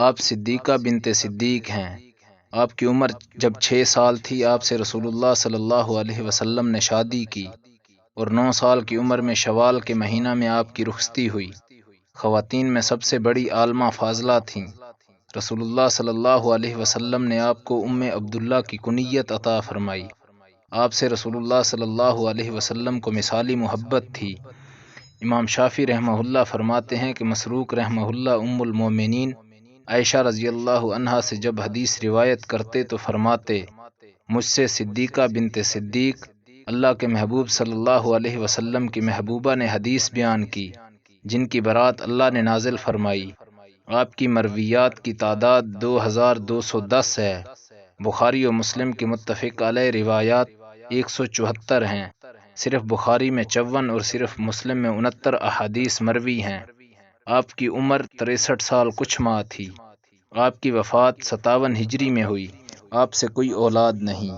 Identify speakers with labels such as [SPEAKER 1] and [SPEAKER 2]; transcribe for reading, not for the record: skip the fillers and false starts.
[SPEAKER 1] آپ صدیقہ بنت صدیق ہیں۔ آپ کی عمر جب 6 سال تھی آپ سے رسول اللہ صلی اللہ علیہ وسلم نے شادی کی اور 9 سال کی عمر میں شوال کے مہینہ میں آپ کی رخصتی ہوئی۔ خواتین میں سب سے بڑی عالمہ فاضلہ تھیں۔ رسول اللہ صلی اللہ علیہ وسلم نے آپ کو ام عبداللہ کی کنیت عطا فرمائی۔ آپ سے رسول اللہ صلی اللہ علیہ وسلم کو مثالی محبت تھی۔ امام شافعی رحمہ اللہ فرماتے ہیں کہ مسروق رحمہ اللہ ام المومنین عائشہ رضی اللہ عنہا سے جب حدیث روایت کرتے تو فرماتے، مجھ سے صدیقہ بنت صدیق اللہ کے محبوب صلی اللہ علیہ وسلم کی محبوبہ نے حدیث بیان کی جن کی برات اللہ نے نازل فرمائی۔ آپ کی مرویات کی تعداد 2210 ہے۔ بخاری و مسلم کی متفق علیہ روایات 174 ہیں۔ صرف بخاری میں 54 اور صرف مسلم میں 69 احادیث مروی ہیں۔ آپ کی عمر 63 سال کچھ ماہ تھی۔ آپ کی وفات 57 ہجری میں ہوئی۔ آپ سے کوئی اولاد نہیں۔